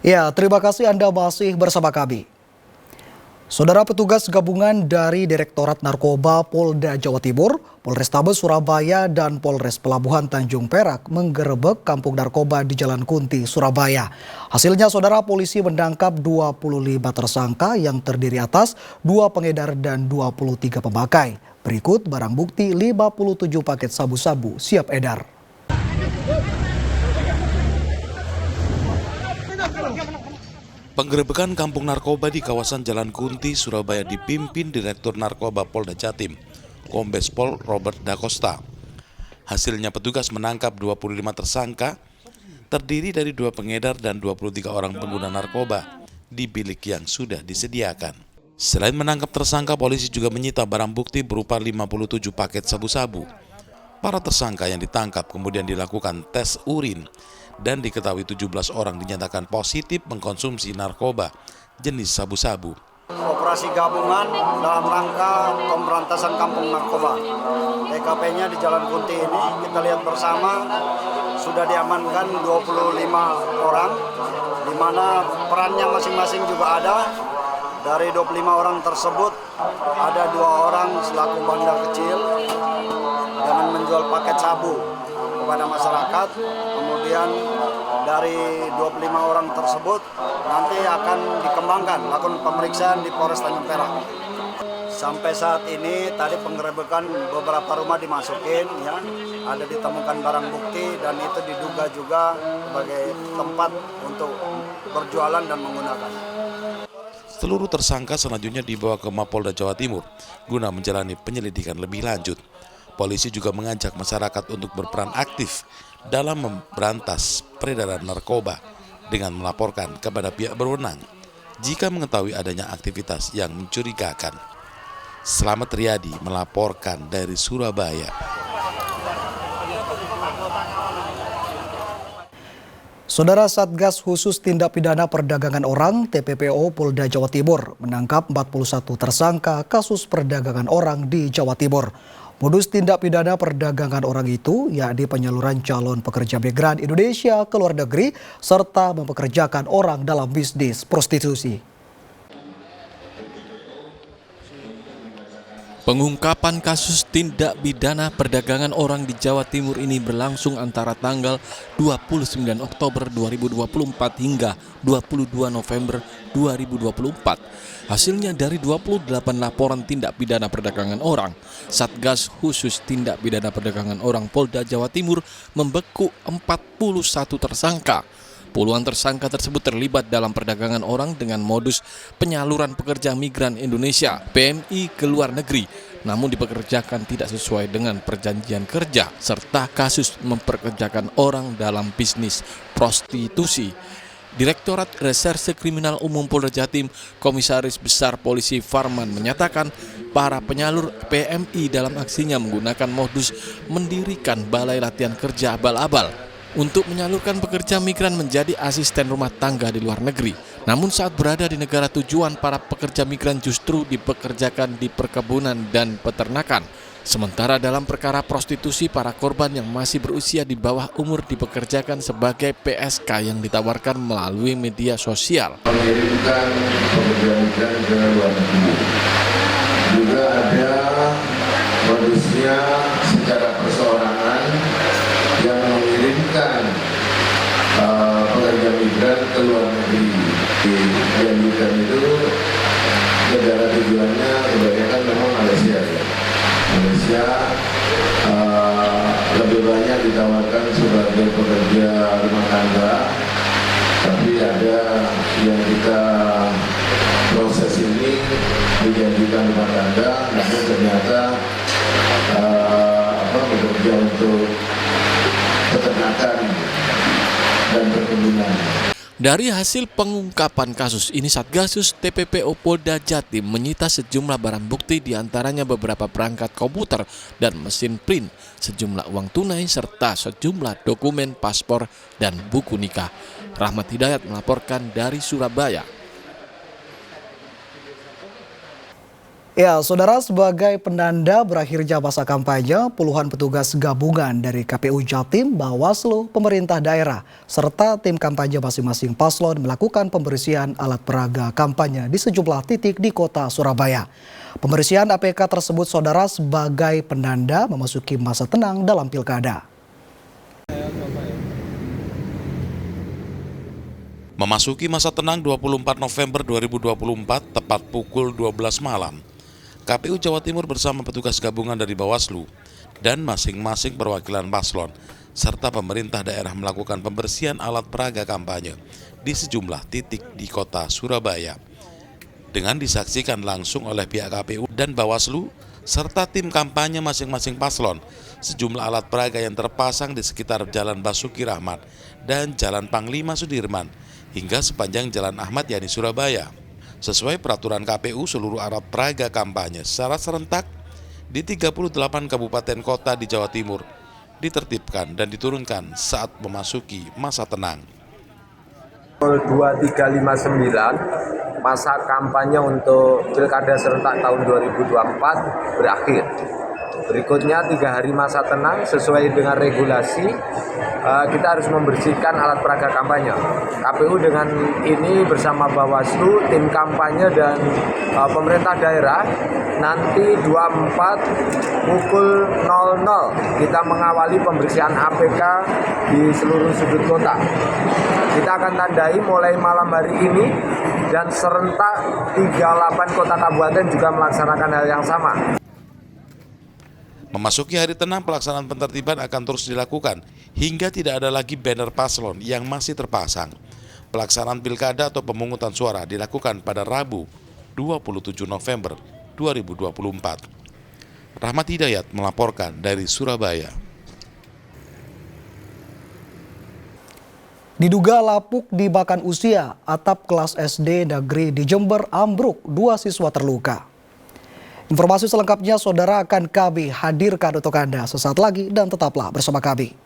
Ya, terima kasih Anda masih bersama kami. Saudara petugas gabungan dari Direktorat Narkoba Polda Jawa Timur, Polrestabes Surabaya, dan Polres Pelabuhan Tanjung Perak menggerebek kampung narkoba di Jalan Kunti, Surabaya. Hasilnya saudara polisi menangkap 25 tersangka yang terdiri atas 2 pengedar dan 23 pemakai. Berikut barang bukti 57 paket sabu-sabu siap edar. Penggerebekan kampung narkoba di kawasan Jalan Kunti, Surabaya dipimpin Direktur Narkoba Polda Jatim, Kombes Pol Robert Da Costa. Hasilnya petugas menangkap 25 tersangka, terdiri dari 2 pengedar dan 23 orang pengguna narkoba di bilik yang sudah disediakan. Selain menangkap tersangka, polisi juga menyita barang bukti berupa 57 paket sabu-sabu. Para tersangka yang ditangkap kemudian dilakukan tes urin dan diketahui 17 orang dinyatakan positif mengkonsumsi narkoba jenis sabu-sabu. Operasi gabungan dalam rangka pemberantasan kampung narkoba. TKP-nya di Jalan Kunti ini kita lihat bersama sudah diamankan 25 orang, di mana perannya masing-masing juga ada. Dari 25 orang tersebut ada 2 orang selaku bandar kecil dengan menjual paket sabu kepada masyarakat. Kemudian dari 25 orang tersebut nanti akan dikembangkan lakukan pemeriksaan di Polres Tanjung Perak. Sampai saat ini tadi penggerebekan beberapa rumah dimasukin, ya, ada ditemukan barang bukti dan itu diduga juga sebagai tempat untuk berjualan dan menggunakan. Seluruh tersangka selanjutnya dibawa ke Mapolda Jawa Timur guna menjalani penyelidikan lebih lanjut. Polisi juga mengajak masyarakat untuk berperan aktif dalam memberantas peredaran narkoba dengan melaporkan kepada pihak berwenang jika mengetahui adanya aktivitas yang mencurigakan. Slamet Riyadi melaporkan dari Surabaya. Saudara Satgas Khusus Tindak Pidana Perdagangan Orang (TPPO) Polda Jawa Timur menangkap 41 tersangka kasus perdagangan orang di Jawa Timur. Modus tindak pidana perdagangan orang itu yakni penyaluran calon pekerja migran Indonesia ke luar negeri serta mempekerjakan orang dalam bisnis prostitusi. Pengungkapan kasus tindak pidana perdagangan orang di Jawa Timur ini berlangsung antara tanggal 29 Oktober 2024 hingga 22 November 2024. Hasilnya dari 28 laporan tindak pidana perdagangan orang, Satgas Khusus Tindak Pidana Perdagangan Orang Polda Jawa Timur membekuk 41 tersangka. Puluhan tersangka tersebut terlibat dalam perdagangan orang dengan modus penyaluran pekerja migran Indonesia (PMI) ke luar negeri, namun dipekerjakan tidak sesuai dengan perjanjian kerja, serta kasus memperkerjakan orang dalam bisnis prostitusi. Direktorat Reserse Kriminal Umum Polda Jatim, Komisaris Besar Polisi Farman menyatakan para penyalur PMI dalam aksinya menggunakan modus mendirikan balai latihan kerja abal-abal untuk menyalurkan pekerja migran menjadi asisten rumah tangga di luar negeri. Namun saat berada di negara tujuan, para pekerja migran justru dipekerjakan di perkebunan dan peternakan. Sementara dalam perkara prostitusi, para korban yang masih berusia di bawah umur dipekerjakan sebagai PSK yang ditawarkan melalui media sosial. Mengirimkan pekerja migran ke luar negeri. Juga ada modusnya secara perseorangan yang mengirimkan pekerja migran ke luar negeri. Dijanjikan itu negara tujuannya kebanyakan memang Malaysia. Malaysia lebih banyak ditawarkan sebagai pekerja rumah tangga, tapi ada yang kita proses ini dijanjikan rumah tangga, namun ternyata bekerja untuk peternakan dan perkebunan. Dari hasil pengungkapan kasus ini, Satgasus TPPO Polda Jatim menyita sejumlah barang bukti, diantaranya beberapa perangkat komputer dan mesin print, sejumlah uang tunai, serta sejumlah dokumen paspor dan buku nikah. Rahmat Hidayat melaporkan dari Surabaya. Ya, saudara, sebagai penanda berakhirnya masa kampanye, puluhan petugas gabungan dari KPU Jatim, Bawaslu, pemerintah daerah, serta tim kampanye masing-masing paslon melakukan pembersihan alat peraga kampanye di sejumlah titik di kota Surabaya. Pembersihan APK tersebut, saudara, sebagai penanda memasuki masa tenang dalam pilkada. Memasuki masa tenang 24 November 2024, tepat pukul 12 malam. KPU Jawa Timur bersama petugas gabungan dari Bawaslu dan masing-masing perwakilan paslon serta pemerintah daerah melakukan pembersihan alat peraga kampanye di sejumlah titik di kota Surabaya. Dengan disaksikan langsung oleh pihak KPU dan Bawaslu serta tim kampanye masing-masing paslon, sejumlah alat peraga yang terpasang di sekitar Jalan Basuki Rahmat dan Jalan Panglima Sudirman hingga sepanjang Jalan Ahmad Yani Surabaya. Sesuai peraturan KPU, seluruh alat peraga kampanye secara serentak di 38 kabupaten kota di Jawa Timur ditertibkan dan diturunkan saat memasuki masa tenang. 2359 masa kampanye untuk Pilkada serentak tahun 2024 berakhir. Berikutnya 3 hari masa tenang sesuai dengan regulasi, kita harus membersihkan alat peraga kampanye. KPU dengan ini bersama Bawaslu, tim kampanye dan pemerintah daerah nanti 24 pukul 00 kita mengawali pembersihan APK di seluruh sudut kota. Kita akan tandai mulai malam hari ini dan serentak 38 kota kabupaten juga melaksanakan hal yang sama. Memasuki hari tenang, pelaksanaan penertiban akan terus dilakukan hingga tidak ada lagi banner paslon yang masih terpasang. Pelaksanaan pilkada atau pemungutan suara dilakukan pada Rabu 27 November 2024. Rahmat Hidayat melaporkan dari Surabaya. Diduga lapuk dimakan usia, atap kelas SD negeri di Jember ambruk, 2 siswa terluka. Informasi selengkapnya saudara akan kami hadirkan untuk Anda sesaat lagi dan tetaplah bersama kami.